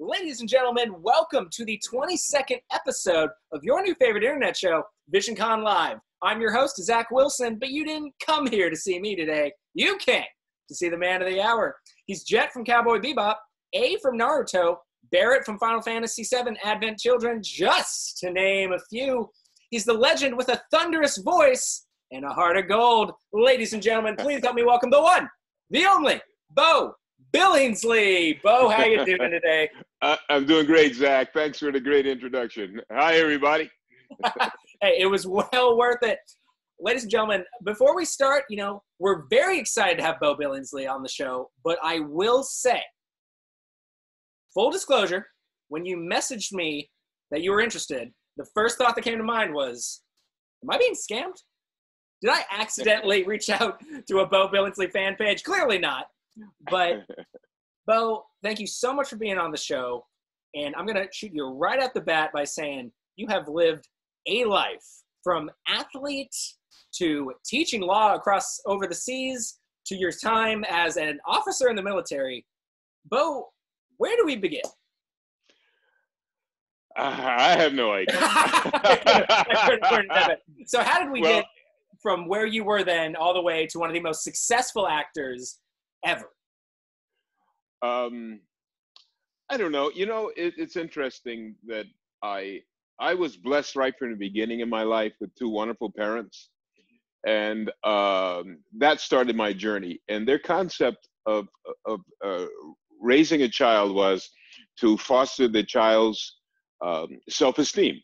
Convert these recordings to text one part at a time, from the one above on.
Ladies and gentlemen, welcome to the 22nd episode of your new favorite internet show, Visioncon Live. I'm your host, Zach Wilson, but you didn't come here to see me today. You came to see the man of the hour. He's Jet from Cowboy Bebop, A from Naruto, Barrett from Final Fantasy VII Advent Children, just to name a few. He's the legend with a thunderous voice and a heart of gold. Ladies and gentlemen, please help me welcome the one, the only, Beau Billingslea. Beau, how you doing today? I'm doing great, Zach. Thanks for the great introduction. Hi, everybody. Hey, it was well worth it. Ladies and gentlemen, before we start, we're very excited to have Beau Billingslea on the show, but I will say, full disclosure, when you messaged me that you were interested, the first thought that came to mind was, am I being scammed? Did I accidentally reach out to a Beau Billingslea fan page? Clearly not. But, Beau, thank you so much for being on the show. And I'm going to shoot you right at the bat by saying you have lived a life from athlete to teaching law across over the seas to your time as an officer in the military. Beau, where do we begin? I have no idea. So how did we get from where you were then all the way to one of the most successful actors ever? I don't know. It's interesting that I was blessed right from the beginning of my life with two wonderful parents. And that started my journey. And their concept of raising a child was to foster the child's self-esteem.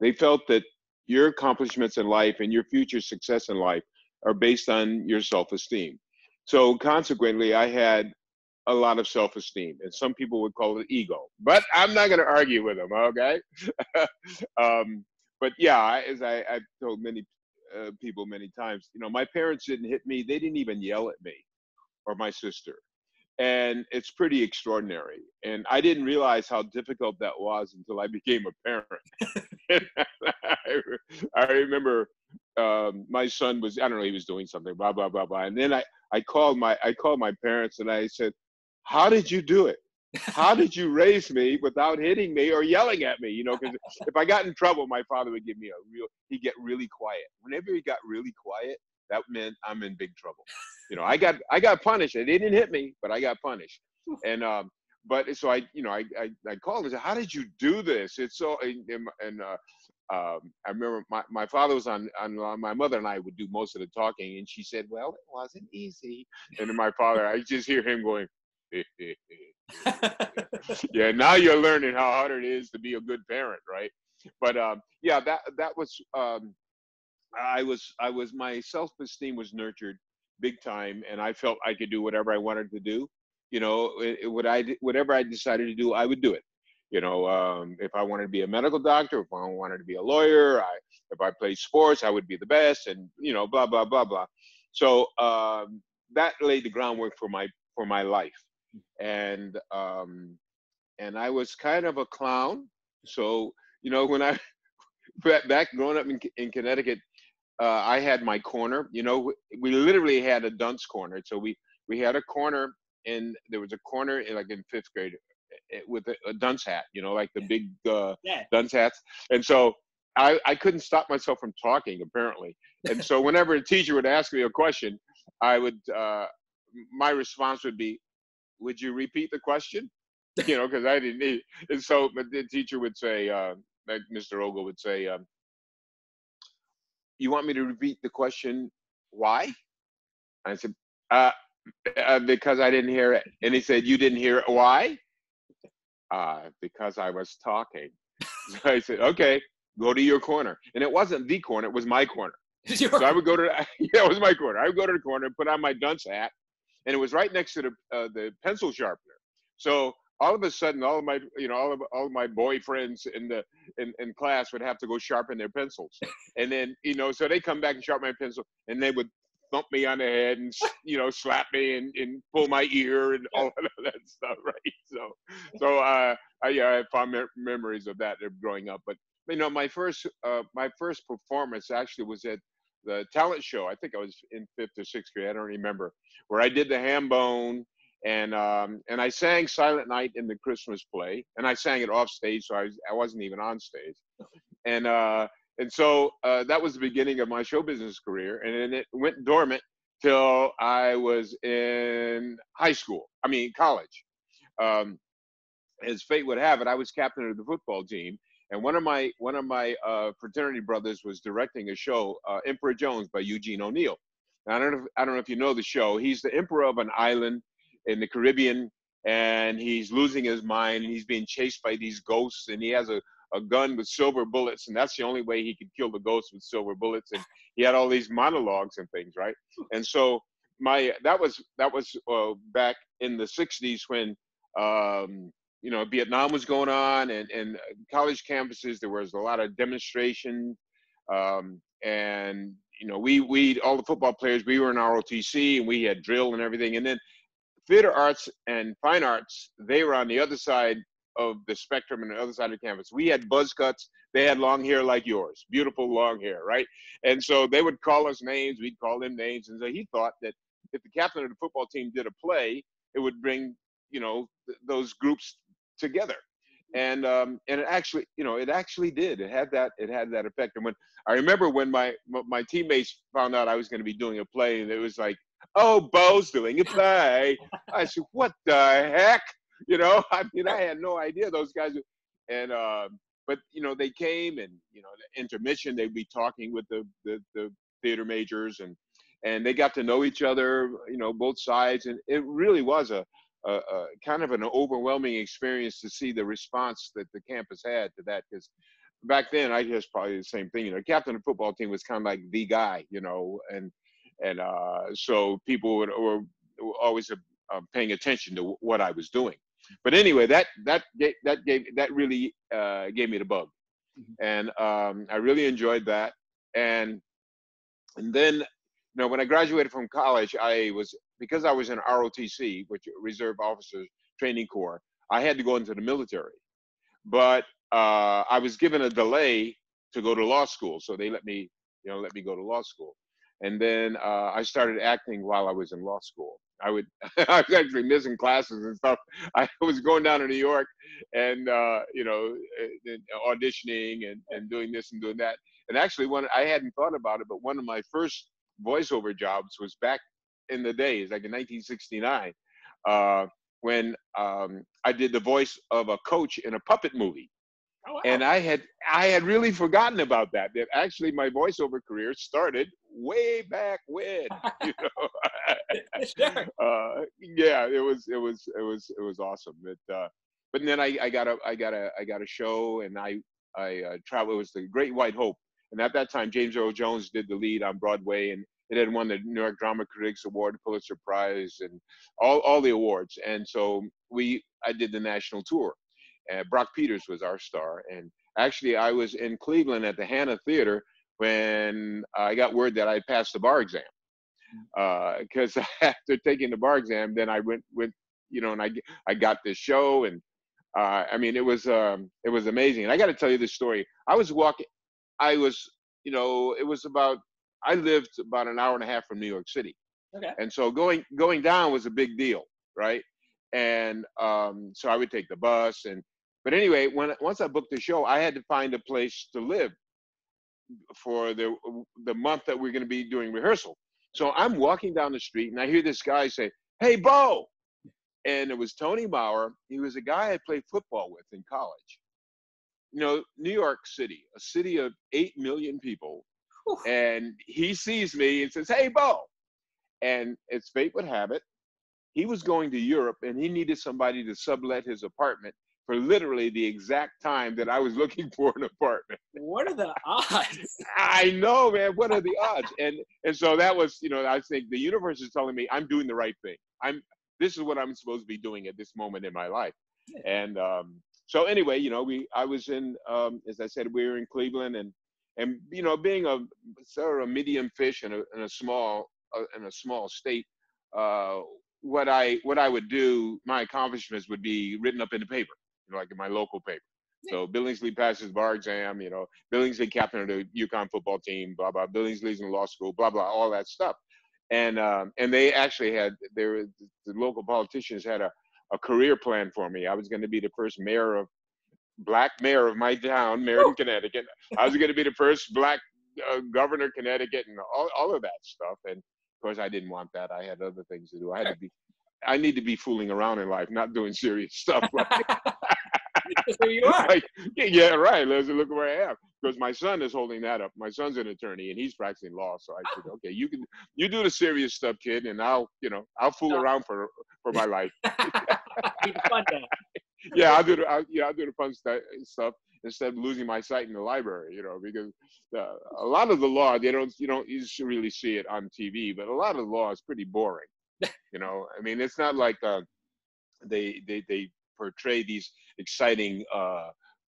They felt that your accomplishments in life and your future success in life are based on your self-esteem. So consequently, I had a lot of self-esteem, and some people would call it ego, but I'm not going to argue with them, okay? But yeah, as I've told many people many times, my parents didn't hit me. They didn't even yell at me or my sister. And it's pretty extraordinary. And I didn't realize how difficult that was until I became a parent. I remember my son was, I don't know, he was doing something, blah, blah, blah, blah. And then I called my parents and I said, how did you do it? How did you raise me without hitting me or yelling at me? Because if I got in trouble, my father would give me he'd get really quiet. Whenever he got really quiet, that meant I'm in big trouble. I got punished. They didn't hit me, but I got punished. And but so I called and said, how did you do this? It's so I remember my father was on my mother and I would do most of the talking, and she said, well, it wasn't easy. And then my father, I just hear him going, yeah, now you're learning how hard it is to be a good parent, right? But yeah, that was I was my self-esteem was nurtured big time, and I felt I could do whatever I wanted to do. Whatever I decided to do, I would do it. If I wanted to be a medical doctor, if I wanted to be a lawyer, if I played sports, I would be the best, and blah blah blah blah. So that laid the groundwork for my life, and I was kind of a clown. So when I back growing up in Connecticut, I had my corner. We literally had a dunce corner. So we had a corner, and there was a corner in fifth grade with a dunce hat, like the big dunce hats. And so I couldn't stop myself from talking, apparently. And so whenever a teacher would ask me a question, I would, my response would be, would you repeat the question? Because I didn't need. And so the teacher would say, like Mr. Ogle would say, you want me to repeat the question, why? I said, because I didn't hear it. And he said, you didn't hear it, why? Because I was talking. So I said, okay, go to your corner. And it wasn't the corner, it was my corner. So I would go to, it was my corner. I would go to the corner and put on my dunce hat, and it was right next to the pencil sharpener. So all of a sudden, all of my boyfriends in class would have to go sharpen their pencils. And then, so they come back and sharpen my pencil, and they would thump me on the head and, slap me and pull my ear and all of that stuff, right? So I have fond memories of that growing up. But, my first performance actually was at the talent show. I think I was in 5th or 6th grade. I don't remember, where I did the ham bone and I sang Silent Night in the Christmas play, and I sang it off stage, so I wasn't even on stage, and so that was the beginning of my show business career, and then it went dormant till I was in college. Um, as fate would have it, I was captain of the football team, and one of my fraternity brothers was directing a show, Emperor Jones by Eugene O'Neill. Now, I don't know if you know the show. He's the emperor of an island in the Caribbean, and he's losing his mind, and he's being chased by these ghosts, and he has a gun with silver bullets, and that's the only way he could kill the ghosts, with silver bullets. And he had all these monologues and things, right? And so that was back in the '60s when Vietnam was going on, and college campuses, there was a lot of demonstration, and we all the football players, we were in ROTC, and we had drill and everything. And then theater arts and fine arts, they were on the other side of the spectrum and the other side of the campus. We had buzz cuts. They had long hair like yours, beautiful long hair, right? And so they would call us names, we'd call them names. And so he thought that if the captain of the football team did a play, it would bring, those groups together. And it actually did. It had that effect. And when I remember when my teammates found out I was going to be doing a play, and it was like, "Oh, Beau's doing a play." I said, "What the heck?" I had no idea those guys. And but they came, and the intermission, they'd be talking with the theater majors, and they got to know each other, both sides, and it really was a kind of an overwhelming experience to see the response that the campus had to that. Because back then, I guess probably the same thing. Captain of the football team was kind of like the guy, and so people were always paying attention to what I was doing. But anyway, that really gave me the bug, and I really enjoyed that. And then, when I graduated from college, because I was in ROTC, which Reserve Officers Training Corps, I had to go into the military. But I was given a delay to go to law school, so they let me go to law school. And then I started acting while I was in law school. I was actually missing classes and stuff. I was going down to New York and auditioning and doing this and doing that. And actually, I hadn't thought about it, but one of my first voiceover jobs was back in the days, like in 1969, when I did the voice of a coach in a puppet movie. Oh, wow. And I had really forgotten about that actually my voiceover career started way back when. Sure. Yeah, it was awesome. But then I got a show, and I traveled. It was the Great White Hope, and at that time James Earl Jones did the lead on Broadway, and it had won the New York Drama Critics Award, Pulitzer Prize, and all the awards. And so I did the national tour. Brock Peters was our star, and actually I was in Cleveland at the Hannah Theater when I got word that I passed the bar exam. Because after taking the bar exam, then I went, and I got this show, and it was amazing. And I got to tell you this story. I lived about an hour and a half from New York City. Okay. And so going down was a big deal, right? And so I would take the bus, but anyway, once I booked the show, I had to find a place to live for the month that we're going to be doing rehearsal. So I'm walking down the street, and I hear this guy say, "Hey, Beau." And it was Tony Maurer. He was a guy I played football with in college. New York City, a city of 8 million people. Whew. And he sees me and says, "Hey, Beau." And as fate would have it, he was going to Europe, and he needed somebody to sublet his apartment for literally the exact time that I was looking for an apartment. What are the odds? I know, man. What are the odds? And so that was, I think the universe is telling me I'm doing the right thing. This is what I'm supposed to be doing at this moment in my life. Yeah. And so anyway, I was in, as I said, we were in Cleveland, and being a sort of a medium fish in a small state, what I would do, my accomplishments would be written up in the paper, like in my local paper. So Billingslea passes bar exam, Billingslea captain of the UConn football team, blah, blah, Billingsley's in law school, blah, blah, all that stuff. and they actually had the local politicians had a career plan for me. I was going to be the first black mayor of my town, Meriden, Connecticut. I was going to be the first black governor of Connecticut, and all of that stuff. And of course, I didn't want that. I had other things to do. I need to be fooling around in life, not doing serious stuff. That's where you are. Like, yeah, right. Let's look where I am. Because my son is holding that up. My son's an attorney and he's practicing law. So I said, okay, you do the serious stuff, kid, and I'll fool around for my life. Be the fun guy. Yeah, I'll do the fun stuff instead of losing my sight in the library, because a lot of the law, you don't really see it on TV, but a lot of the law is pretty boring. I mean, it's not like they portray these exciting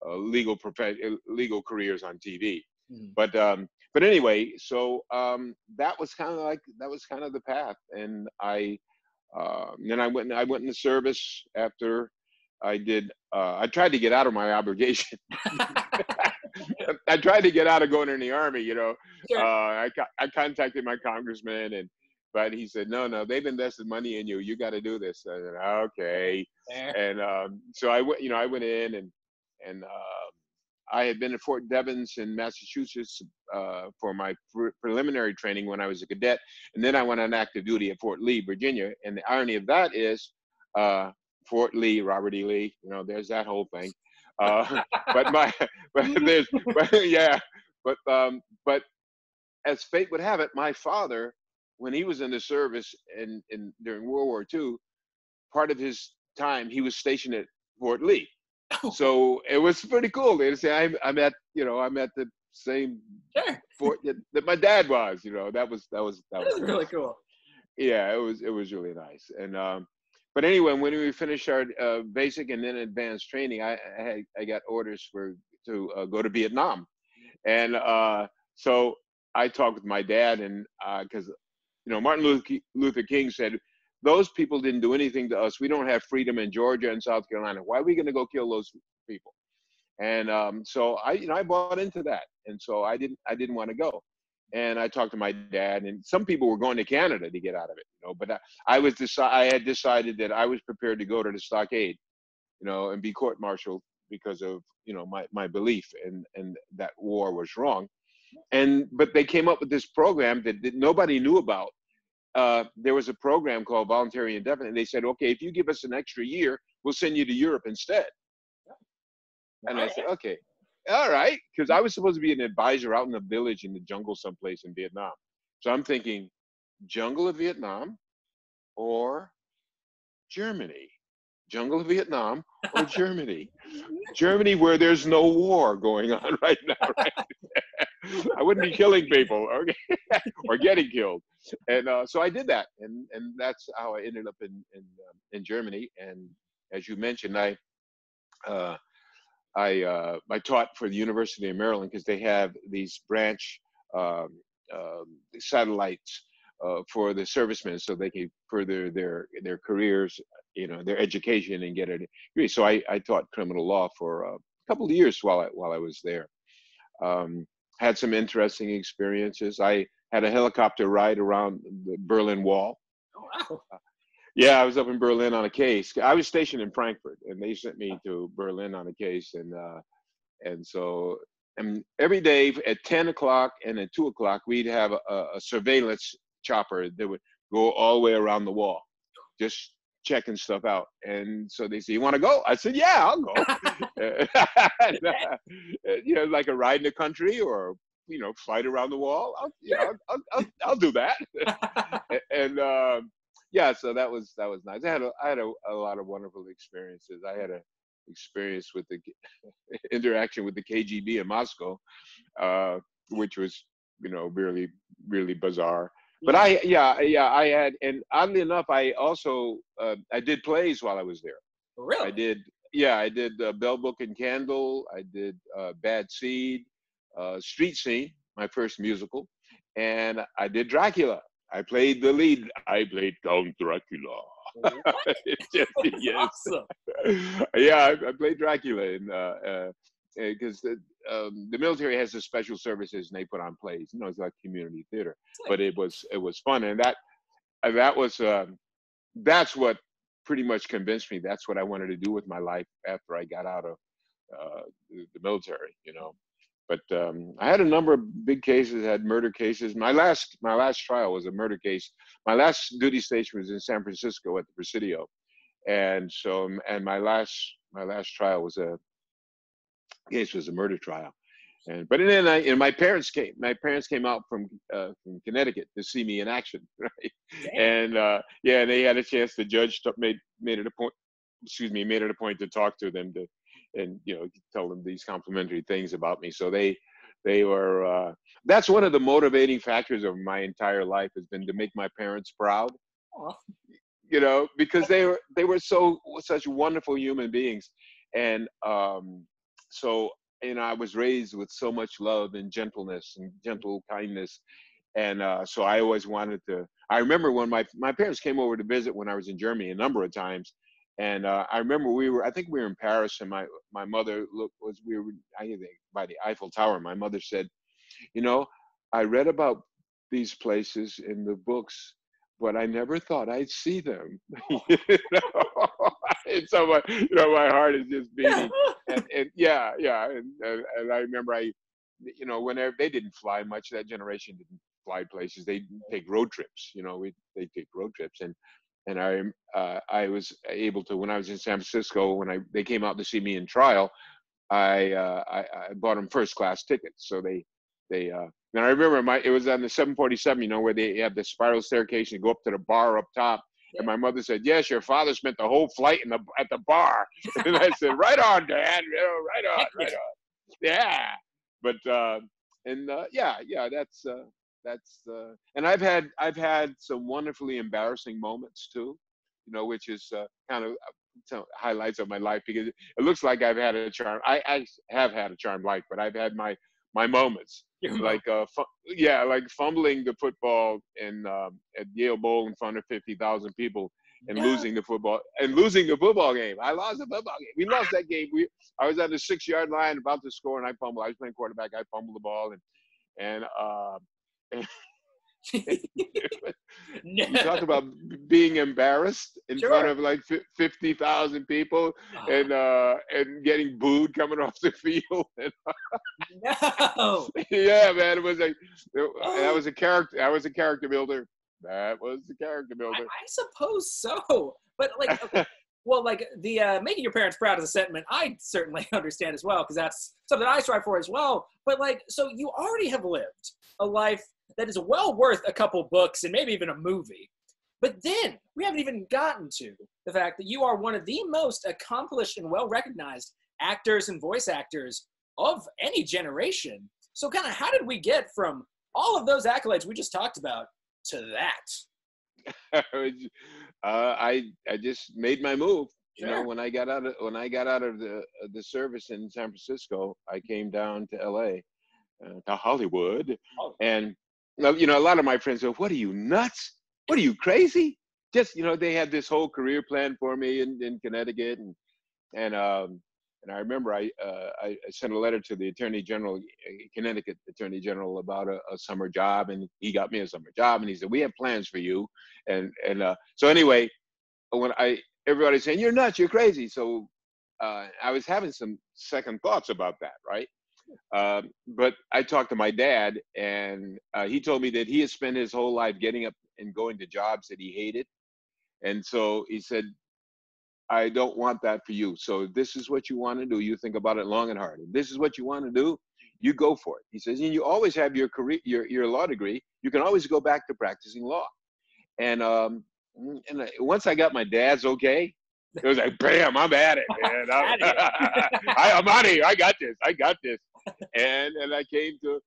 legal careers on TV. Mm-hmm. But anyway, so that was kind of the path, and then I went in the service after I did. I tried to get out of my obligation. I tried to get out of going in the Army. Sure. I contacted my congressman, but he said, no, they've invested money in you. You got to do this. I said, okay. Fair. And so I went in, and I had been at Fort Devens in Massachusetts for my preliminary training when I was a cadet, and then I went on active duty at Fort Lee, Virginia. And the irony of that is, Fort Lee, Robert E. Lee, there's that whole thing. But as fate would have it, my father, when he was in the service and during World War II, part of his time he was stationed at Fort Lee. So it was pretty cool. They say I'm at the same fort that my dad was. That was really cool. Yeah, it was really nice. And but anyway, when we finished our basic and then advanced training, I got orders to go to Vietnam, and so I talked with my dad, and because Martin Luther King said, those people didn't do anything to us. We don't have freedom in Georgia and South Carolina. Why are we going to go kill those people? And so I bought into that, and so I didn't want to go. And I talked to my dad, and some people were going to Canada to get out of it, but I had decided that I was prepared to go to the stockade, and be court-martialed because of my belief, and that war was wrong. But they came up with this program that nobody knew about. There was a program called Voluntary Indefinite, and they said, okay, if you give us an extra year, we'll send you to Europe instead. And I said, okay, all right, because I was supposed to be an advisor out in the village in the jungle someplace in Vietnam. So I'm thinking, jungle of Vietnam or Germany? Jungle of Vietnam or Germany? Germany, where there's no war going on right now, right? I wouldn't be killing people, okay? Or getting killed. And so I did that, and that's how I ended up in Germany. And as you mentioned, I taught for the University of Maryland because they have these branch satellites for the servicemen, so they can further their careers, their education, and get a degree. So I taught criminal law for a couple of years while I was there. Had some interesting experiences. I had a helicopter ride around the Berlin Wall. Oh, wow. Yeah, I was up in Berlin on a case. I was stationed in Frankfurt, and they sent me to Berlin on a case. And so every day at 10 o'clock and at 2 o'clock, we'd have a surveillance chopper that would go all the way around the wall, just checking stuff out. And so they said, you want to go? I said, yeah, I'll go. And, like a ride in the country or, flight around the wall. I'll do that. And yeah, so that was nice. I had a lot of wonderful experiences. I had a experience with the interaction with the KGB in Moscow, which was, really, really bizarre. But I had, and oddly enough, I also, I did plays while I was there. Really? I did Bell, Book and Candle. I did Bad Seed, Street Scene, my first musical. And I did Dracula. I played the lead. I played Count Dracula. Yes. Awesome. Yeah, I played Dracula, and because the military has the special services and they put on plays. It's like community theater, but it was fun, and that was that's what pretty much convinced me that's what I wanted to do with my life after I got out of the military, you know. But I had a number of big cases, had murder cases. My last trial was a murder case. My last duty station was in San Francisco at the Presidio, and so and my last trial was a murder trial. And but then my parents came out from Connecticut to see me in action, right? Damn. And yeah, they had a chance. The judge made it a point. Made it a point to talk to them and tell them these complimentary things about me. So they were. That's one of the motivating factors of my entire life has been to make my parents proud. Aw. Because they were such wonderful human beings, and so I was raised with so much love and gentleness and gentle kindness, and so I always wanted to. I remember when my parents came over to visit when I was in Germany a number of times, and I remember I think we were in Paris, and my mother we were I think by the Eiffel Tower. My mother said, I read about these places in the books, but I never thought I'd see them. And so my heart is just beating. And yeah, and I remember whenever they didn't fly much, that generation didn't fly places. They take road trips. They take road trips, and I was able to, when I was in San Francisco, when they came out to see me in trial, I bought them first class tickets. So they and I remember it was on the 747, where they have the spiral staircase and go up to the bar up top. Yeah. And my mother said, "Yes, your father spent the whole flight at the bar." And I said, "Right on, Dad. Right on." Yeah. But that's and I've had some wonderfully embarrassing moments too, which is kind of highlights of my life, because it looks like I've had a charm. I have had a charmed life, but I've had my moments, like like fumbling the football at Yale Bowl in front of 50,000 people and losing the football game. I lost the football game. We lost that game. I was on the 6-yard line about to score, and I fumbled. I was playing quarterback. I fumbled the ball, and you talk about being embarrassed in front of like 50,000 people and getting booed coming off the field. No. Yeah, man, it was like that was a character. I was a character builder. That was the character builder. I suppose so, but like, okay, well, like the making your parents proud is a sentiment I certainly understand as well, because that's something I strive for as well. But like, so you already have lived a life that is well worth a couple books and maybe even a movie. But then we haven't even gotten to the fact that you are one of the most accomplished and well-recognized actors and voice actors of any generation. So kind of how did we get from all of those accolades we just talked about to that? I just made my move. Sure. When I got out of the service in San Francisco, I came down to LA, to Hollywood, and a lot of my friends go, "What are you, nuts? What are you, crazy?" Just they had this whole career plan for me in Connecticut, and I remember I sent a letter to the Attorney General, Connecticut Attorney General, about a summer job, and he got me a summer job, and he said, "We have plans for you," and so anyway, when everybody's saying, "You're nuts, you're crazy," so I was having some second thoughts about that, right? But I talked to my dad, and he told me that he had spent his whole life getting up and going to jobs that he hated, and so he said, "I don't want that for you. So this is what you want to do. You think about it long and hard. If this is what you want to do, you go for it." He says, "And you always have your career, your law degree. You can always go back to practicing law." And once I got my dad's okay, it was like, bam, I'm at it, man. I'm out of here. I got this. And I came to.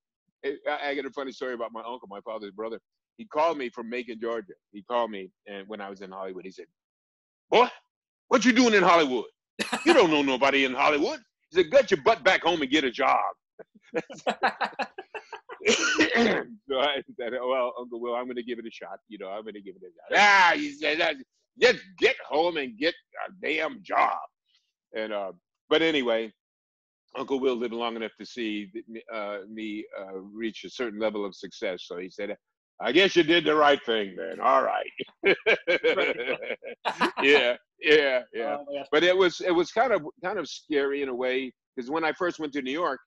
I got a funny story about my uncle, my father's brother. He called me from Macon, Georgia. He called me, and when I was in Hollywood, he said, "Boy, what you doing in Hollywood? You don't know nobody in Hollywood." He said, "Get your butt back home and get a job." So I said, "Well, Uncle Will, I'm going to give it a shot. I'm going to give it a shot." He said, "Just get home and get a damn job." And but anyway, Uncle Will lived long enough to see me reach a certain level of success. So he said, I guess you did the right thing then. All right. Yeah, yeah, yeah. Oh, my gosh. But it was kind of scary in a way because when I first went to New York,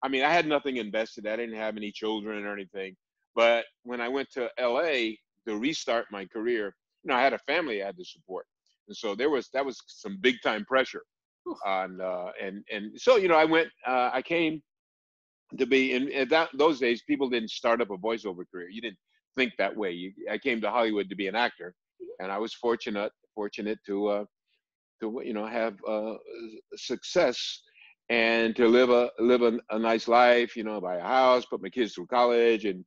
I mean, I had nothing invested. I didn't have any children or anything. But when I went to LA to restart my career, I had a family I had to support, and so that was some big time pressure on and so I went. I came to be in those days. People didn't start up a voiceover career. You didn't think that way. I came to Hollywood to be an actor, and I was fortunate to have success and to live a nice life, buy a house, put my kids through college, and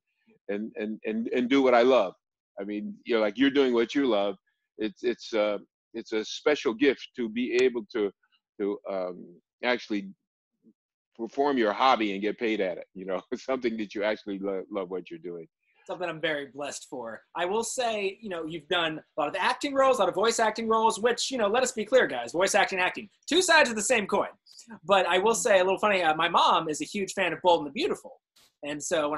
do what I love. I mean, like you're doing what you love. It's a special gift to be able to actually perform your hobby and get paid at it. Something that you actually love what you're doing. Something I'm very blessed for. I will say, you've done a lot of acting roles, a lot of voice acting roles, which, let us be clear, guys, voice acting, acting, two sides of the same coin. But I will say a little funny, my mom is a huge fan of Bold and the Beautiful. And so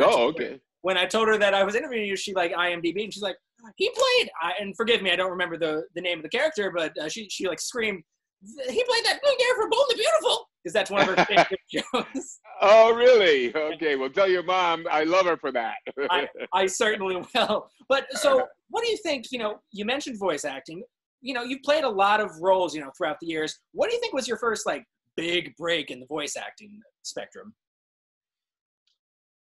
when I told her that I was interviewing you, she IMDb, and she's like, he played, and forgive me, I don't remember the name of the character, but she screamed, he played that blue guy for Bold and the Beautiful, because that's one of her favorite shows. Oh, really? Okay, well, tell your mom I love her for that. I certainly will. But so what do you think, you mentioned voice acting. You've played a lot of roles, throughout the years. What do you think was your first, big break in the voice acting spectrum?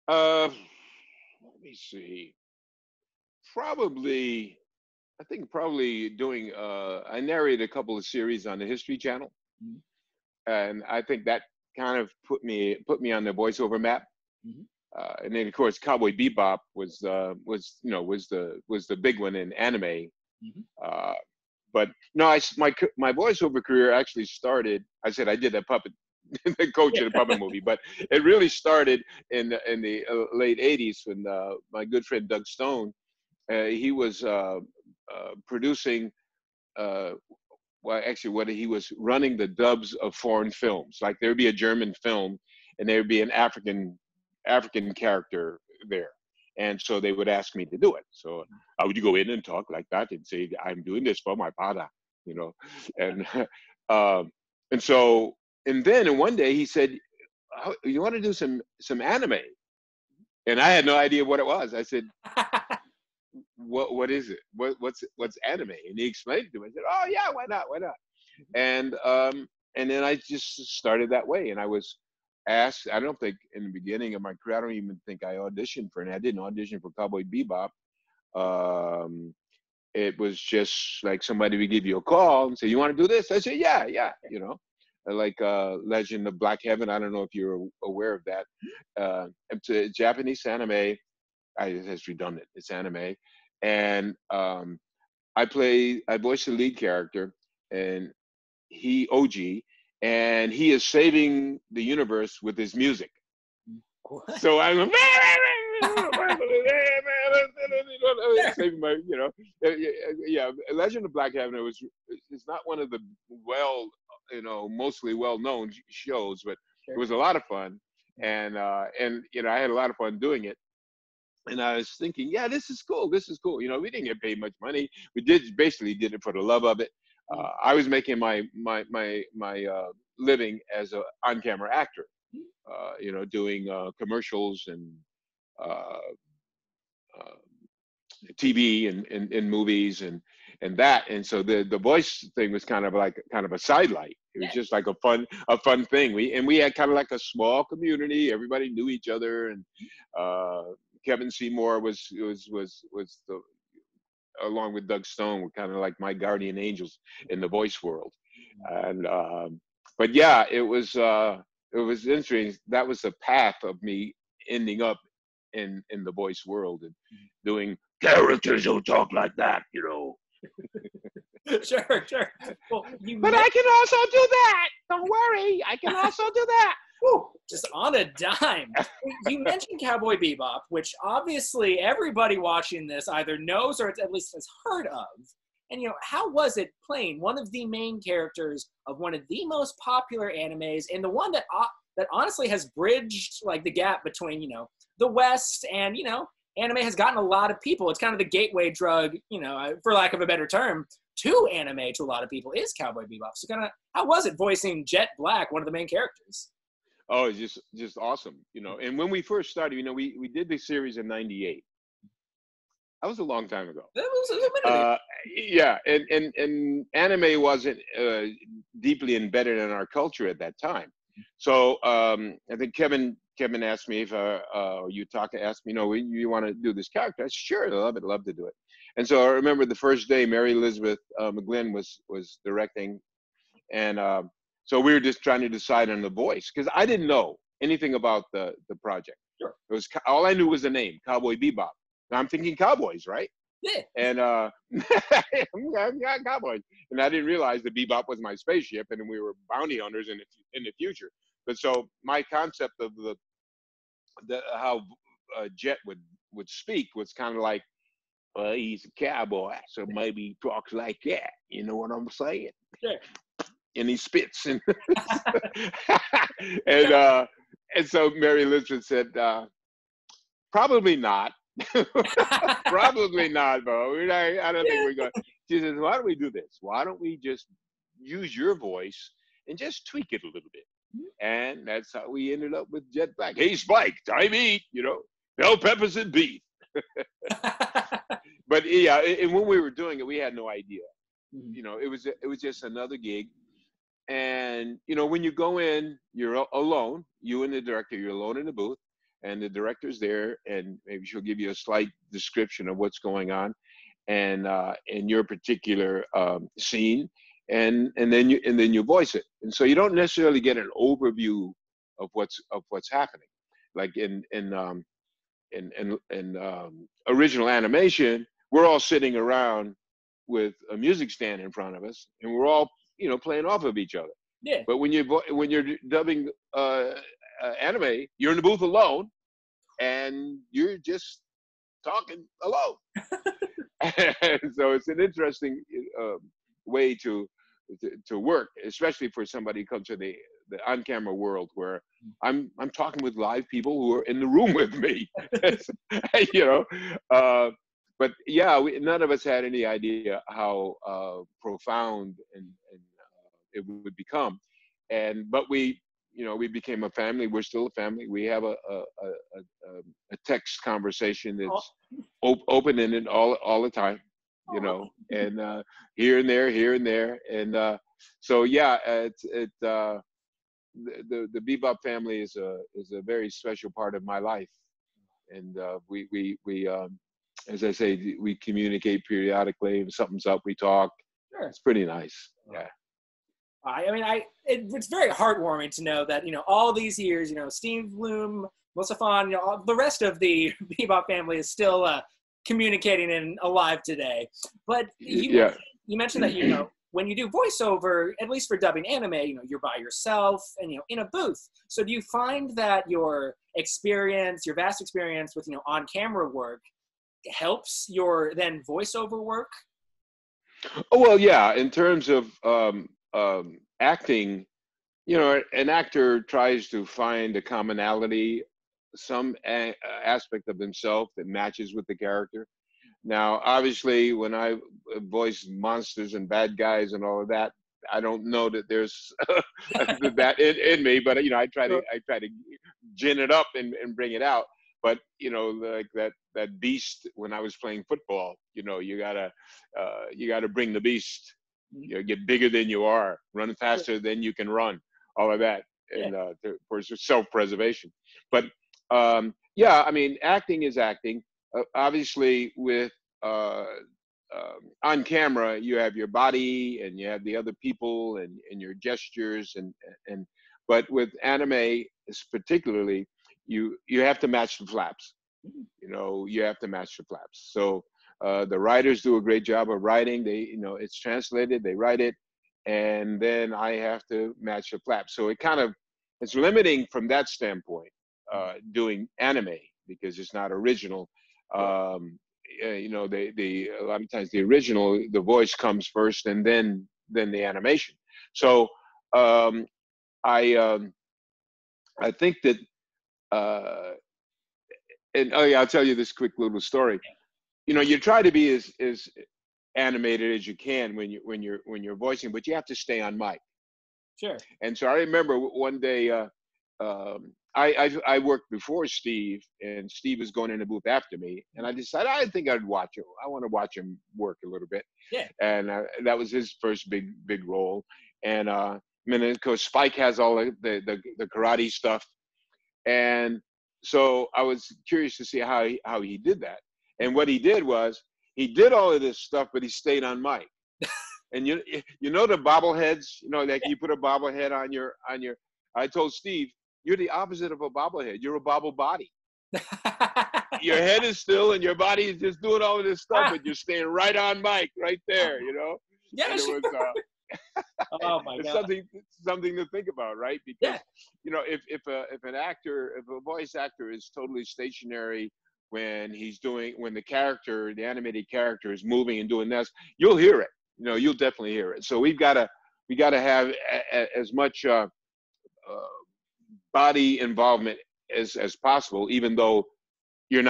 Let me see. I think probably doing, I narrated a couple of series on the History Channel. Mm-hmm. And I think that kind of put me on the voiceover map. Mm-hmm. And then of course Cowboy Bebop was the big one in anime. Mm-hmm. But no, my voiceover career actually started. I said I did a puppet, the coach of the puppet movie, but it really started in the late '80s when my good friend Doug Stone, he was producing. Well, actually, what he was running the dubs of foreign films. Like there would be a German film, and there would be an African character there, and so they would ask me to do it. So I would go in and talk like that and say, "I'm doing this for my father," and and then one day he said, "You want to do some anime?" And I had no idea what it was. I said, what is it? What's anime? And he explained it to me. I said, "Oh yeah, why not? And then I just started that way. And I was asked. I don't think in the beginning of my career, I don't even think I auditioned for it. I didn't audition for Cowboy Bebop. It was just like somebody would give you a call and say, "You want to do this?" I said, "Yeah." Like Legend of Black Heaven. I don't know if you're aware of that. It's a Japanese anime. It's redundant. It's anime. And I voiced the lead character, and OG, and he is saving the universe with his music. What? So I'm saving my, yeah. Legend of Black Heaven it's not one of the mostly well-known shows, but it was a lot of fun, and I had a lot of fun doing it. And I was thinking, yeah, this is cool. We didn't get paid much money. We basically did it for the love of it. I was making my living as an on-camera actor, doing commercials and TV and movies and that. And so the voice thing was kind of a sidelight. It was just like a fun thing. We had kind of like a small community. Everybody knew each other, and Kevin Seymour was the, along with Doug Stone, were kind of like my guardian angels in the voice world. And but yeah, it was interesting. That was the path of me ending up in the voice world and doing characters who talk like that, Sure. Well, but I can also do that. Don't worry, I can also do that. Woo, just on a dime. You mentioned Cowboy Bebop, which obviously everybody watching this either knows or at least has heard of. And, how was it playing one of the main characters of one of the most popular animes, and the one that honestly has bridged, the gap between, the West and, anime has gotten a lot of people. It's kind of the gateway drug, you know, for lack of a better term, to anime to a lot of people is Cowboy Bebop. So kind of, how was it voicing Jet Black, one of the main characters? Oh, it's just awesome, you know. And when we first started, you know, we did the series in '98. That was a long time ago. It was a minute. Yeah, and anime wasn't deeply embedded in our culture at that time. So I think Kevin asked me if Yutaka asked me, you want to do this character? I said, sure, love to do it. And so I remember the first day Mary Elizabeth McGlynn was directing, and so we were just trying to decide on the voice because I didn't know anything about the project. Sure. It was all I knew was the name, Cowboy Bebop. Now I'm thinking cowboys, right? Yeah. And I'm got cowboys, and I didn't realize that Bebop was my spaceship, and we were bounty hunters in the future. But so my concept of the how Jet would speak was kind of like, well, he's a cowboy, so maybe he talks like that. You know what I'm saying? Sure. And he spits, and and so Mary Elizabeth said, probably not. Probably not, Bo. I don't think we're going. She says, why don't we do this? Why don't we just use your voice and just tweak it a little bit? And that's how we ended up with Jet Black. Hey, Spike, time eat, bell peppers and beef. But yeah, and when we were doing it, we had no idea. It was just another gig. And when you go in, you're alone. You and the director, you're alone in the booth. And the director's there, and maybe she'll give you a slight description of what's going on, and in your particular scene, and then you voice it. And so you don't necessarily get an overview of what's happening. Like in original animation, we're all sitting around with a music stand in front of us, and we're all playing off of each other. Yeah. But when you're dubbing anime, you're in the booth alone, and you're just talking alone. And so it's an interesting way to work, especially for somebody who comes to the on-camera world, where I'm talking with live people who are in the room with me. But yeah, none of us had any idea how profound and it would become, but we became a family. We're still a family. We have a text conversation that's open-ended all the time, and here and there. And so yeah, the Bebop family is a very special part of my life. And we as I say, we communicate periodically. If something's up, we talk. Sure. It's pretty nice. Yeah. It's very heartwarming to know that, all these years, Steve Bloom, Musafan, the rest of the Bebop family is still communicating and alive today. But you mentioned that, when you do voiceover, at least for dubbing anime, you're by yourself and, in a booth. So do you find that your vast experience with, on-camera work helps your then voiceover work? Oh, well, yeah. In terms of acting, an actor tries to find a commonality, some aspect of himself that matches with the character. Now, obviously, when I voice monsters and bad guys and all of that, I don't know that there's that in me, but I try to gin it up and bring it out. But like that beast when I was playing football, you gotta bring the beast. Get bigger than you are, run faster than you can run, all of that, and for self-preservation. But acting is acting. Obviously, with on camera, you have your body and you have the other people and your gestures but with anime, particularly, you have to match the flaps. You have to match the flaps. So the writers do a great job of writing. They, it's translated, they write it, and then I have to match the flaps. So it's limiting from that standpoint, doing anime, because it's not original. A lot of times the original, the voice comes first and then the animation. So I think that and oh yeah, I'll tell you this quick little story. You know, you try to be as animated as you can when you're voicing, but you have to stay on mic. Sure. And so I remember one day, I worked before Steve, and Steve was going in the booth after me, and I decided I think I'd watch him. I want to watch him work a little bit. Yeah. And that was his first big role. And I mean, of course, Spike has all the karate stuff, and so I was curious to see how he did that. And what he did was he did all of this stuff, but he stayed on mic. And you know the bobbleheads, you know, like you put a bobblehead on your. I told Steve, you're the opposite of a bobblehead. You're a bobble body. Your head is still, and your body is just doing all of this stuff, but you're staying right on mic, right there. You know. Yeah. And Sure. it was, Oh my it's God. something to think about, right? Because Yeah. you know, if a voice actor is totally stationary when the animated character is moving and doing this, you'll hear it. You know, you'll definitely hear it. So we gotta have as much body involvement as possible, even though your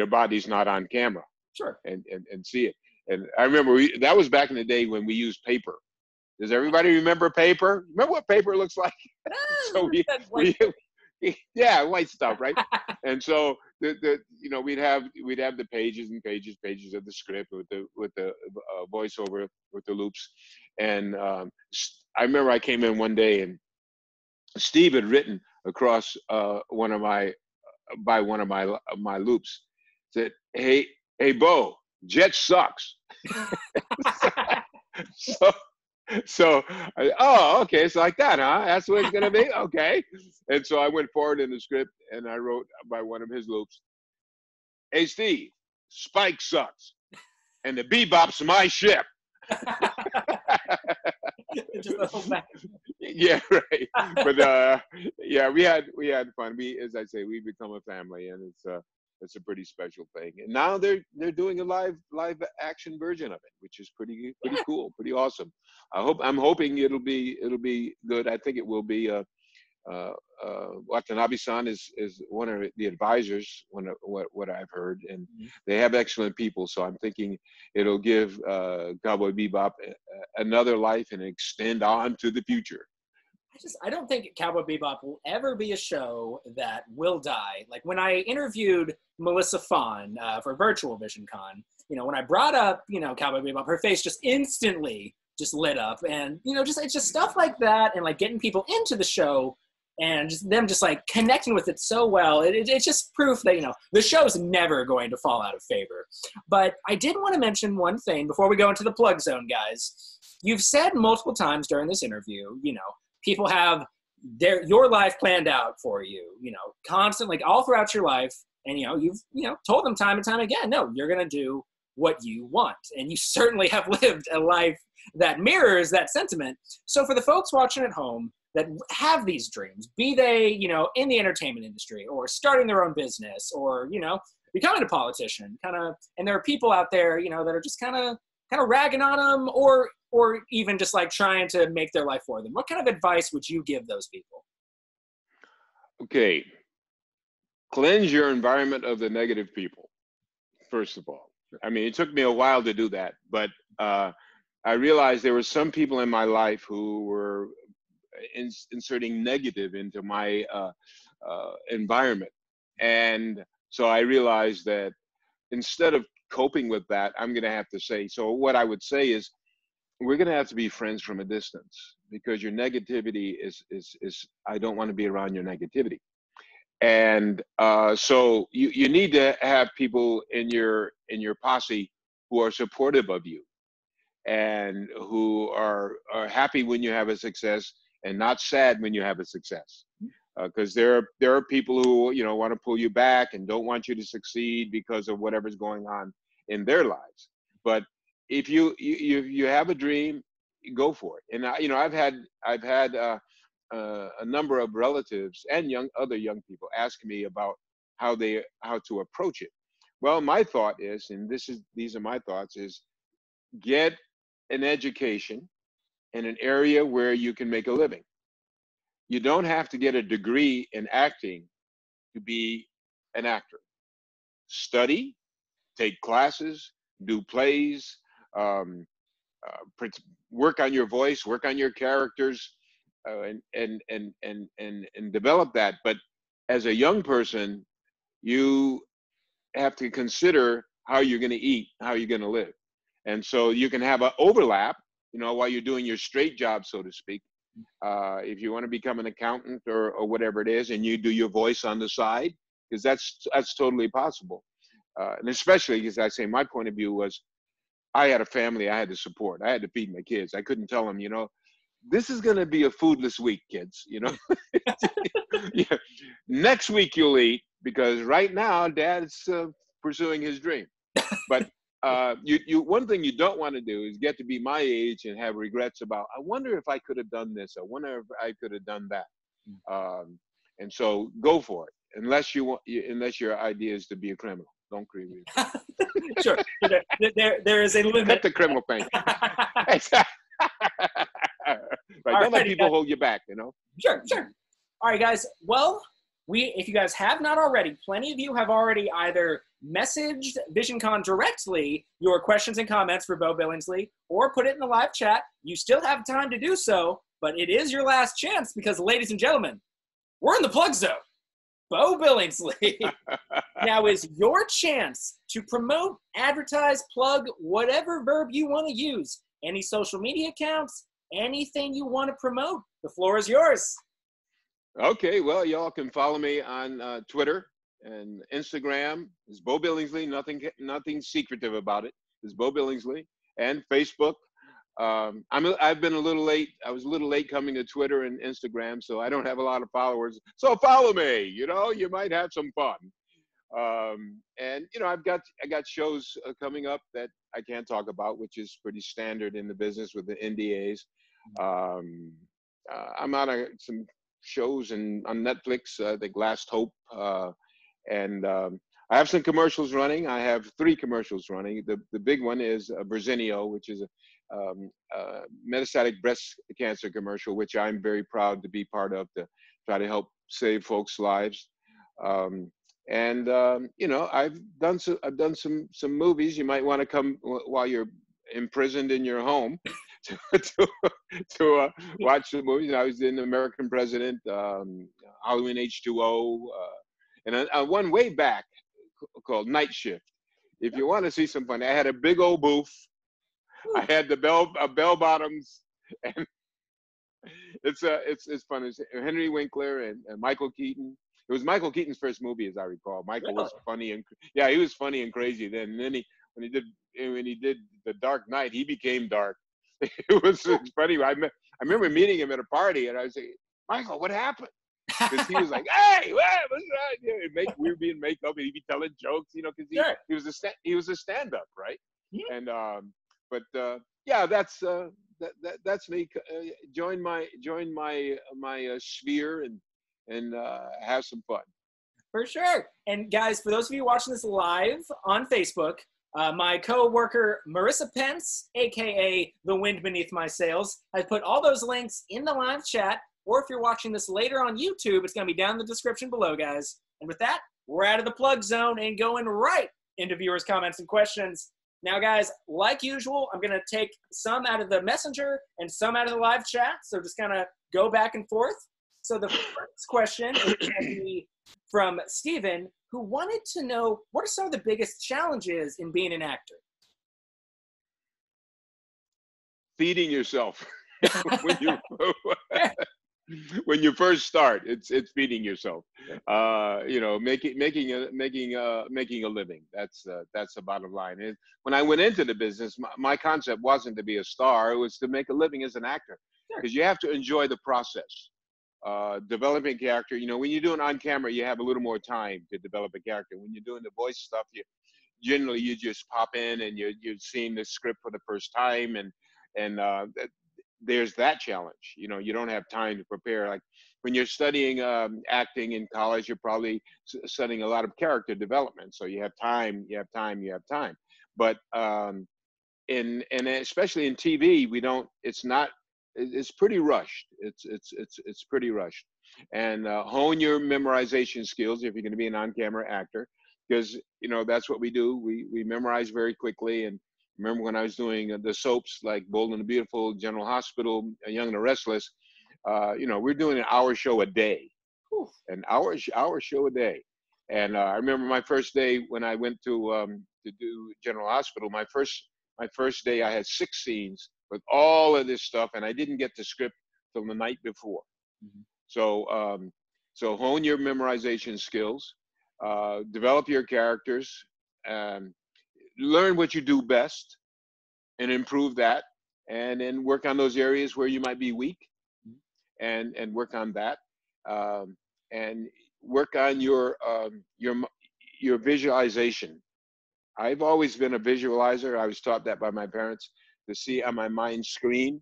body's not on camera Sure. and see it. And I remember that was back in the day when we used paper. Does everybody remember paper? Remember what paper looks like? So yeah, white stuff, right? And so we'd have the pages and pages of the script with the voiceover with the loops. And I remember I came in one day and Steve had written across one of my loops, said, "Hey Beau, Jet sucks." So okay, it's like that, huh? That's what it's gonna be, okay. And so I went forward in the script and I wrote by one of his loops, "Hey Steve, Spike sucks, and the Bebop's my ship." Just a whole back. Yeah, right. But yeah, we had fun. As I say, we've become a family, and it's a pretty special thing. And now they're doing a live action version of it, which is pretty cool, pretty awesome. I'm hoping it'll be good. I think it will be. Watanabe-san is one of the advisors, what I've heard, and they have excellent people. So I'm thinking it'll give Cowboy Bebop another life and extend on to the future. I don't think Cowboy Bebop will ever be a show that will die. Like when I interviewed Melissa Fawn for Virtual Visioncon, when I brought up, Cowboy Bebop, her face just instantly just lit up, and it's just stuff like that, and like getting people into the show. And just them just like connecting with it so well. It's just proof that, the show's never going to fall out of favor. But I did want to mention one thing before we go into the plug zone, guys. You've said multiple times during this interview, people have your life planned out for you, constantly all throughout your life. And, you've, told them time and time again, no, you're going to do what you want. And you certainly have lived a life that mirrors that sentiment. So for the folks watching at home, that have these dreams, be they, in the entertainment industry or starting their own business or, becoming a politician, and there are people out there, that are just kind of ragging on them or even just like trying to make their life for them. What kind of advice would you give those people? Okay. Cleanse your environment of the negative people, first of all. I mean, it took me a while to do that, but I realized there were some people in my life who were inserting negative into my environment. And so I realized that instead of coping with that, I'm going to have to say, so what I would say is, we're going to have to be friends from a distance, because your negativity is I don't want to be around your negativity. And so you need to have people in your posse who are supportive of you and who are happy when you have a success and not sad when you have a success. Because there are people who want to pull you back and don't want you to succeed because of whatever's going on in their lives. But if you have a dream, go for it. And I've had a number of relatives and other young people ask me about how to approach it. Well, my thought is, and these are my thoughts, is get an education in an area where you can make a living. You don't have to get a degree in acting to be an actor. study, take classes, do plays, um, work on your voice, work on your characters, and develop that. But as a young person, you have to consider how you're going to eat, how you're going to live. And so you can have an overlap, while you're doing your straight job, so to speak. If you want to become an accountant or whatever it is, and you do your voice on the side, because that's totally possible. And especially, as I say, my point of view was, I had a family I had to support. I had to feed my kids. I couldn't tell them, this is going to be a foodless week, kids. Yeah. Next week you'll eat, because right now Dad's pursuing his dream. But one thing you don't want to do is get to be my age and have regrets about, I wonder if I could have done this. I wonder if I could have done that. And so go for it, unless your idea is to be a criminal. Don't agree with you. Sure. There is a limit. Cut the criminal thing. Right. Don't let people hold you back, Sure. All right, guys. Well, if you guys have not already, plenty of you have already either messaged Visioncon directly your questions and comments for Beau Billingslea, or put it in the live chat. You still have time to do so, but it is your last chance, because, ladies and gentlemen, we're in the plug zone. Beau Billingslea. Now is your chance to promote, advertise, plug, whatever verb you want to use. Any social media accounts, anything you want to promote. The floor is yours. Okay, well, y'all can follow me on Twitter and Instagram. It's Beau Billingslea. Nothing secretive about it. It's Beau Billingslea. And Facebook. I've been a little late. I was a little late coming to Twitter and Instagram, so I don't have a lot of followers. So follow me. You might have some fun. And I got shows coming up that I can't talk about, which is pretty standard in the business with the NDAs. I'm on some shows on Netflix, The Last Hope, and I have some commercials running. I have 3 commercials running. The big one is Verzenio, which is a metastatic breast cancer commercial, which I'm very proud to be part of, to try to help save folks' lives. I've done some movies. You might want to come while you're imprisoned in your home to watch the movies. I was in American President, Halloween H2O, and one way back called Night Shift. If you want to see some fun, I had a big old booth. I had the bell bottoms, and it's fun. It's Henry Winkler and Michael Keaton. It was Michael Keaton's first movie, as I recall. Michael was funny and he was funny and crazy then. And then when he did The Dark Knight, he became dark. It's funny. I remember meeting him at a party, and I was like, Michael, what happened? Because he was like, hey, what's that? We were being makeup, and he'd be telling jokes, because he was a stand-up, right? Yeah. And that's me. Join my sphere and have some fun. For sure. And guys, for those of you watching this live on Facebook, my co-worker Marissa Pence, aka The Wind Beneath My Sails, has put all those links in the live chat. Or if you're watching this later on YouTube, it's going to be down in the description below, guys. And with that, we're out of the plug zone and going right into viewers' comments and questions. Now, guys, like usual, I'm going to take some out of the messenger and some out of the live chat. So just kind of go back and forth. So the first question is going to be from Steven, who wanted to know, what are some of the biggest challenges in being an actor? Feeding yourself. When you first start, it's feeding yourself. Making a living. That's the bottom line. And when I went into the business, my concept wasn't to be a star. It was to make a living as an actor, because you have to enjoy the process. Developing character. When you're doing on camera, you have a little more time to develop a character. When you're doing the voice stuff, you just pop in and you're seeing the script for the first time, and there's that challenge. You don't have time to prepare. Like when you're studying acting in college, you're probably studying a lot of character development. So you have time. But especially in TV, it's pretty rushed. It's pretty rushed. And hone your memorization skills if you're going to be an on-camera actor. because that's what we do. We memorize very quickly. And remember when I was doing the soaps like Bold and the Beautiful, General Hospital, Young and the Restless, we're doing an hour show a day, an hour show a day. And I remember my first day when I went to do General Hospital. My first day, I had 6 scenes with all of this stuff, and I didn't get the script till the night before. Mm-hmm. So hone your memorization skills, develop your characters, learn what you do best, and improve that, and then work on those areas where you might be weak, and work on that, and work on your visualization. I've always been a visualizer. I was taught that by my parents, to see on my mind screen,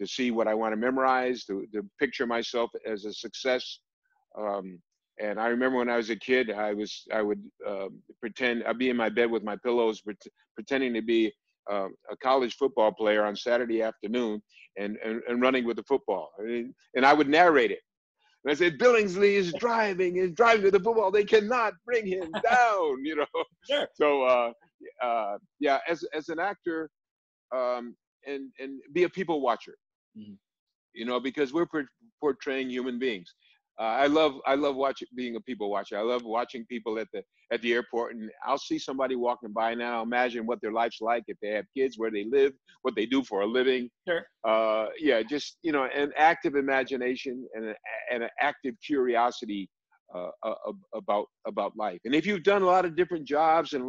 to see what I want to memorize, to picture myself as a success. And I remember when I was a kid, I would pretend, I'd be in my bed with my pillows, pretending to be a college football player on Saturday afternoon, and running with the football. And I would narrate it. And I said, Billingslea is driving to the football. They cannot bring him down, Sure. So, yeah, as an actor, and be a people watcher, because we're portraying human beings. I love being a people watcher. I love watching people at the airport, and I'll see somebody walking by now. I'll imagine what their life's like, if they have kids, where they live, what they do for a living. Sure. Yeah, just an active imagination and an active curiosity about life. And if you've done a lot of different jobs and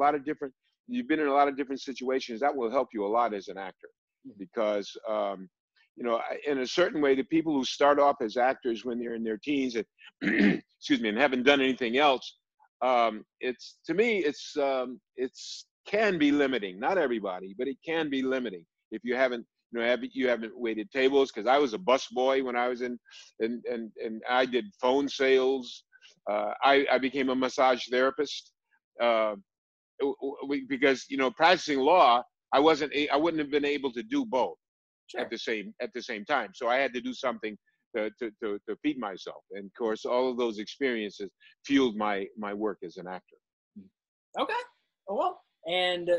you've been in a lot of different situations, that will help you a lot as an actor, because in a certain way, the people who start off as actors when they're in their teens and excuse me, and haven't done anything else, it's can be limiting. Not everybody, but it can be limiting if you haven't waited tables. Because I was a busboy when I was and I did phone sales. I became a massage therapist because practicing law, I wouldn't have been able to do both. Sure. at the same time. So I had to do something to feed myself. And of course, all of those experiences fueled my work as an actor. Okay. Well, and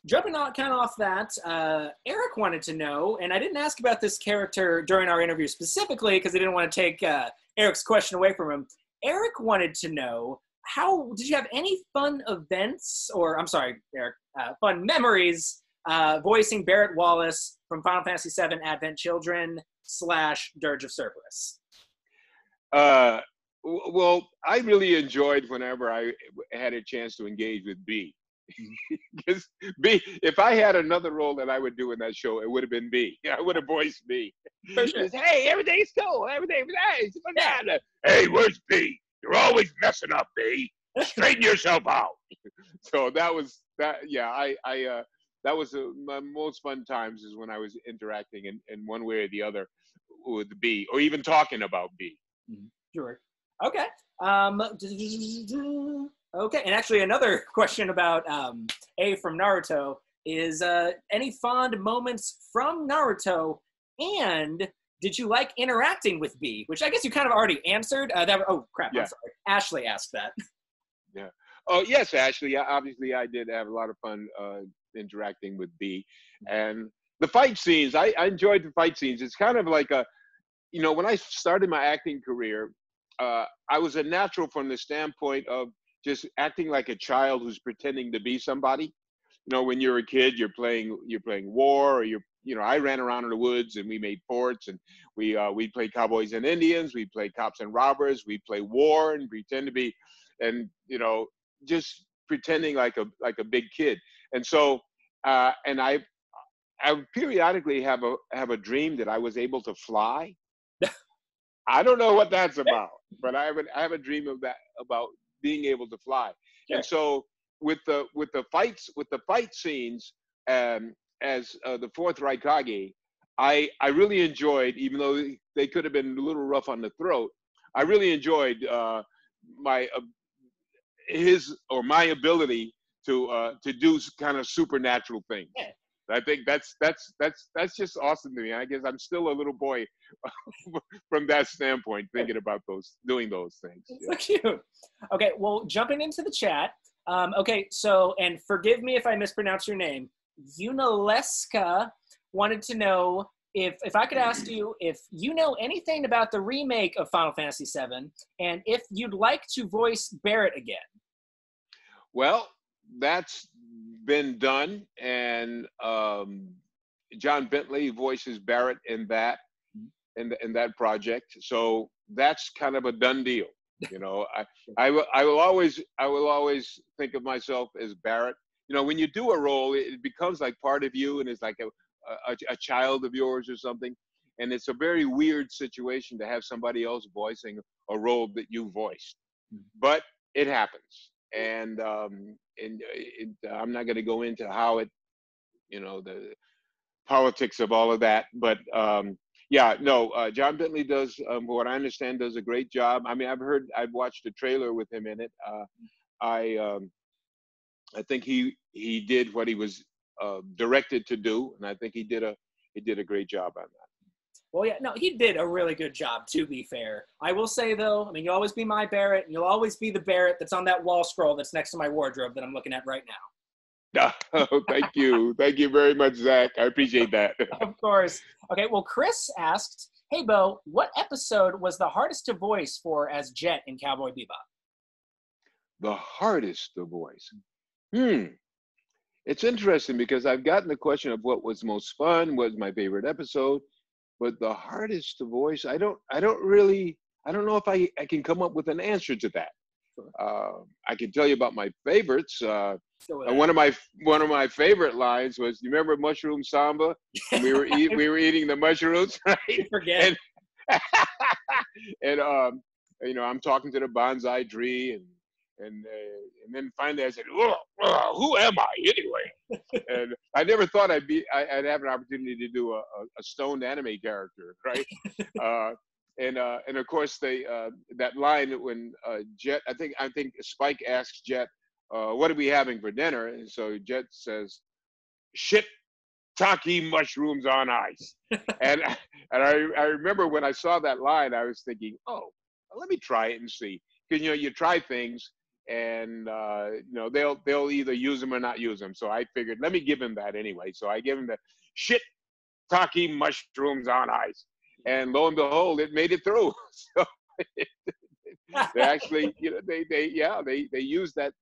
jumping on kind of off that, Eric wanted to know, and I didn't ask about this character during our interview specifically because I didn't want to take Eric's question away from him. Eric wanted to know, how did you have any fun events, or I'm sorry, Eric, fun memories voicing Barrett Wallace from Final Fantasy VII Advent Children / Dirge of Cerberus? Well, I really enjoyed whenever I had a chance to engage with B. Because B, if I had another role that I would do in that show, it would have been B. I would have voiced B. For sure. Hey, everything's cool. Everything's nice. Yeah. Hey, where's B? You're always messing up, B. Straighten yourself out. So that was that. Yeah, that was my most fun times, is when I was interacting in one way or the other with B, or even talking about B. Sure. Okay. Okay. And actually, another question about A from Naruto is any fond moments from Naruto, and did you like interacting with B? Which I guess you kind of already answered. Oh crap! Yeah. I'm sorry. Ashley asked that. Yeah. Oh yes, Ashley. Obviously, I did have a lot of fun interacting with B, and the fight scenes. I enjoyed the fight scenes. It's kind of like when I started my acting career, I was a natural from the standpoint of just acting like a child who's pretending to be somebody. When you're a kid, you're playing war, or I ran around in the woods and we made forts, and we played cowboys and Indians, we played cops and robbers, we play war and pretend to be, and just pretending like a big kid. And so and I periodically have a dream that I was able to fly. I don't know what that's about, but I have a dream of that, about being able to fly. Sure. And so with the fight scenes, as the fourth Raikage, I really enjoyed, even though they could have been a little rough on the throat, I really enjoyed my ability to do kind of supernatural things. Yeah. I think that's just awesome to me. I guess I'm still a little boy from that standpoint, thinking about doing those things. It's so cute. Okay, well, jumping into the chat, Okay, so, and forgive me if I mispronounce your name. Unaleska wanted to know if I could ask you if you know anything about the remake of Final Fantasy VII, and if you'd like to voice Barrett again. Well, that's been done, and John Bentley voices Barrett in that in that project. So that's kind of a done deal. You know, I will always think of myself as Barrett. You know, when you do a role, it becomes like part of you, and it's like a child of yours or something. And it's a very weird situation to have somebody else voicing a role that you voiced, but it happens. And I'm not going to go into how it, you know, the politics of all of that, but yeah, no, John Bentley does, what I understand, does a great job. I mean, I've watched a trailer with him in it. I think he did what he was directed to do, and I think he did a great job on that. Well, yeah, no, he did a really good job, to be fair. I will say, though, I mean, you'll always be my Barrett, and you'll always be the Barrett that's on that wall scroll that's next to my wardrobe that I'm looking at right now. Oh, thank you. Thank you very much, Zach. I appreciate that. Of course. Okay, well, Chris asked, hey, Beau, what episode was the hardest to voice for as Jet in Cowboy Bebop? The hardest to voice? It's interesting because I've gotten the question of what was most fun, what was my favorite episode, but the hardest to voice, I don't know if I can come up with an answer to that. I can tell you about my favorites. One of my favorite lines was, you remember Mushroom Samba? We were eating the mushrooms, right? Forget. And you know, I'm talking to the bonsai tree, and then finally I said, who am I anyway? And I never thought I'd have an opportunity to do a stoned anime character, right? And of course that line when Jet, I think Spike asks Jet, what are we having for dinner? And so Jet says, shit taki mushrooms on ice. and I remember when I saw that line, I was thinking, oh, let me try it and see. Because, you know, you try things and, you know, they'll either use them or not use them. So I figured, let me give him that anyway. So I gave him the shit taki mushrooms on ice. And lo and behold, it made it through. So they actually, you know, they used that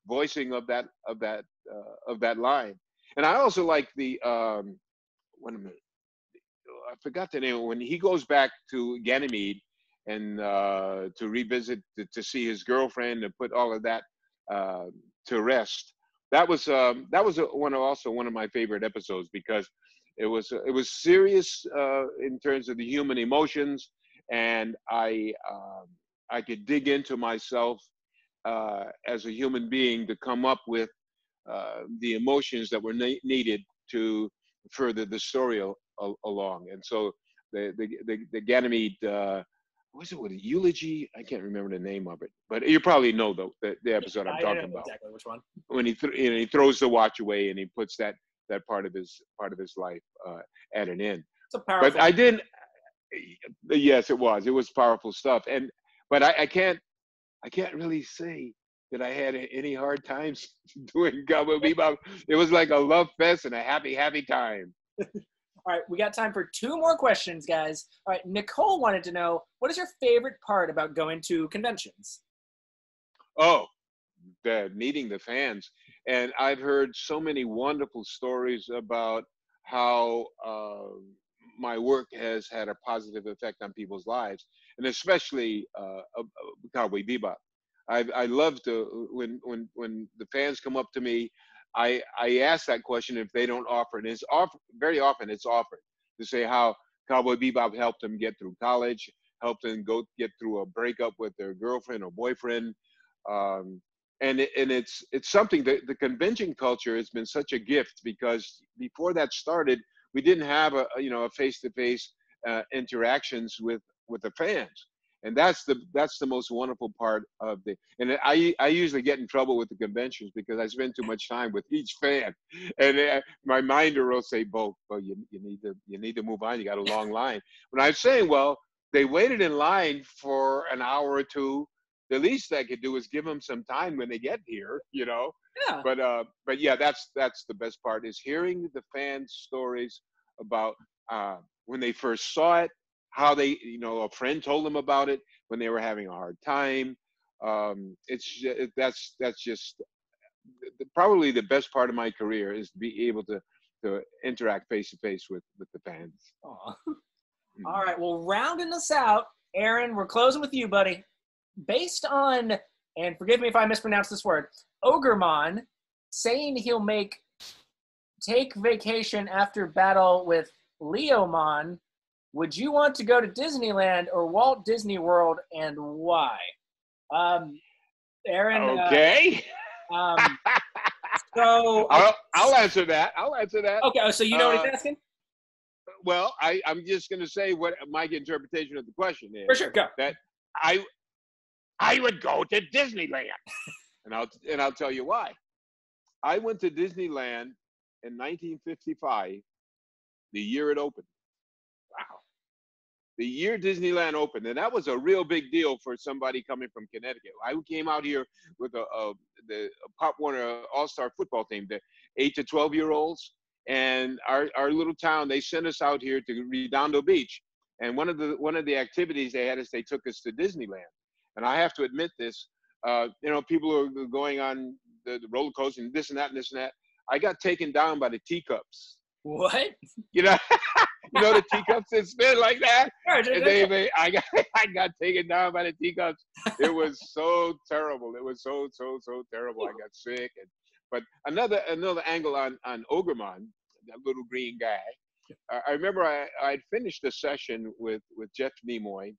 voicing of that line. And I also like the wait a minute, I forgot the name, when he goes back to Ganymede and to revisit to see his girlfriend and put all of that to rest. That was one of my favorite episodes because it was serious in terms of the human emotions, and I could dig into myself as a human being to come up with the emotions that were needed to further the story along. And so the Ganymede, what's it with a eulogy? I can't remember the name of it, but you probably know the episode I'm talking about. Exactly which one. When he throws the watch away and he puts that part of his life at an end. It's a powerful. But I didn't. Yes, it was powerful stuff, but I can't really say that I had any hard times doing Cowboy Bebop. It was like a love fest and a happy time. All right, we got time for 2 more questions, guys. All right, Nicole wanted to know, what is your favorite part about going to conventions? Oh, meeting the fans. And I've heard so many wonderful stories about how my work has had a positive effect on people's lives, and especially Cowboy Bebop. I love to when the fans come up to me, I ask that question if they don't offer, and it's very often it's offered to say how Cowboy Bebop helped them get through college, helped them get through a breakup with their girlfriend or boyfriend, and it's something that the convention culture has been such a gift, because before that started, we didn't have a face-to-face interactions with the fans. And that's the most wonderful part of and I usually get in trouble with the conventions because I spend too much time with each fan, and my minder will say, Beau, you need to move on. You got a long line. When I'm saying, well, they waited in line for an hour or two the least I could do is give them some time when they get here, you know. Yeah. But yeah, that's the best part, is hearing the fans' stories about when they first saw it, how they, you know, a friend told them about it when they were having a hard time. That's just probably the best part of my career, is to be able to interact face to face with the fans. Aw. All right. Well, rounding us out, Aaron, we're closing with you, buddy. Based on, and forgive me if I mispronounce this word, Ogremon saying he'll take vacation after battle with Leomon, would you want to go to Disneyland or Walt Disney World, and why? Aaron. Okay. So I'll answer that. Okay. So you know what he's asking? Well, I'm just going to say what my interpretation of the question is. For sure, go. That I would go to Disneyland, and I'll tell you why. I went to Disneyland in 1955, the year it opened. Wow. The year Disneyland opened, and that was a real big deal for somebody coming from Connecticut. I came out here with the Pop Warner All-Star football team, the 8 to 12-year-olds, and our little town. They sent us out here to Redondo Beach, and one of the activities they had is they took us to Disneyland. And I have to admit this, you know, people are going on the roller coaster and this and that and this and that. I got taken down by the teacups. What? You know, you know the teacups that spin like that. Right. I got taken down by the teacups. It was so terrible. It was so terrible. I got sick. But another angle on Ogremon, that little green guy. I remember I'd finished a session with Jeff Nimoy,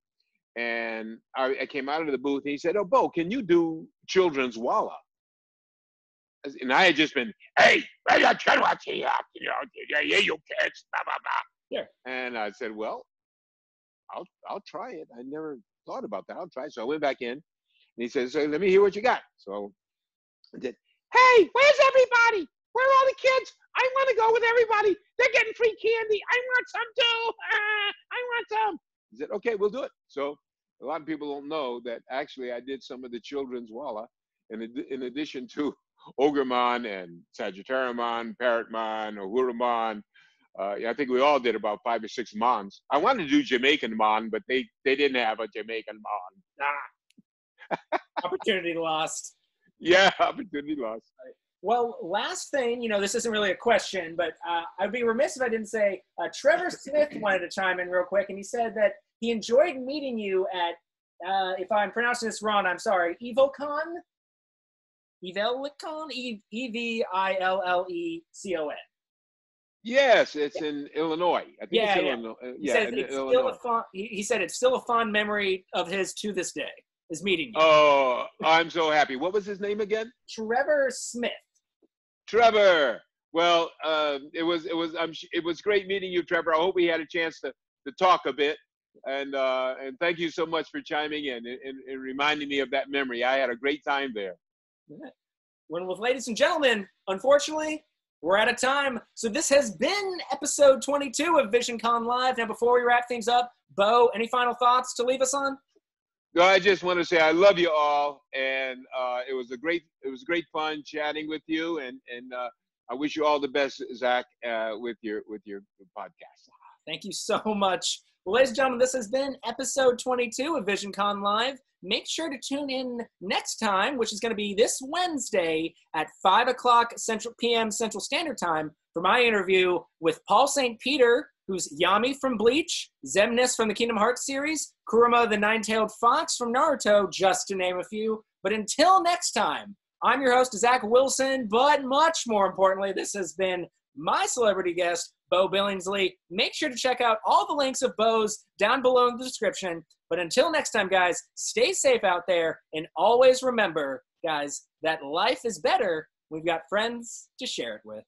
and I came out of the booth, and he said, "Oh, Beau, can you do children's Walla?" And I had just been, "Hey, you know, yeah, you kids, blah blah blah." Yeah. And I said, "Well, I'll try it. I never thought about that. I'll try it." So I went back in, and he said, "So let me hear what you got." So I did. "Hey, where's everybody? Where are all the kids? I want to go with everybody. They're getting free candy. I want some too. I want some." He said, "Okay, we'll do it." So a lot of people don't know that actually I did some of the children's Walla, in addition to Ogremon and Sagittariumon, Parrotmon, Ohuramon. I think we all did about 5 or 6 Mons. I wanted to do Jamaican Mon, but they didn't have a Jamaican Mon. Opportunity lost. Yeah, opportunity lost. Well, last thing, you know, this isn't really a question, but I'd be remiss if I didn't say Trevor Smith wanted to chime in real quick, and he said that he enjoyed meeting you at, if I'm pronouncing this wrong, I'm sorry, Evilcon? Evilcon? Evillecon? Yes, it's in Illinois. I think Yeah, it's yeah. Illinois. He said it's still a fond memory of his to this day, is meeting you. Oh, I'm so happy. What was his name again? Trevor Smith. Trevor. Well, it was great meeting you, Trevor. I hope we had a chance to talk a bit, and thank you so much for chiming in and reminding me of that memory. I had a great time there. Well, ladies and gentlemen, unfortunately, we're out of time. So this has been episode 22 of Visioncon Live. Now, before we wrap things up, Beau, any final thoughts to leave us on? No, I just want to say I love you all, and it was great fun chatting with you, and I wish you all the best, Zach, with your podcast. Thank you so much. Well, ladies and gentlemen, this has been episode 22 of Visioncon Live. Make sure to tune in next time, which is going to be this Wednesday at 5 o'clock p.m. Central Standard Time, for my interview with Paul St. Peter, who's Yami from Bleach, Xemnas from the Kingdom Hearts series, Kurama the Nine-Tailed Fox from Naruto, just to name a few. But until next time, I'm your host, Zach Wilson, but much more importantly, this has been my celebrity guest, Beau Billingslea. Make sure to check out all the links of Beau's down below in the description. But until next time, guys, stay safe out there, and always remember, guys, that life is better when we've got friends to share it with.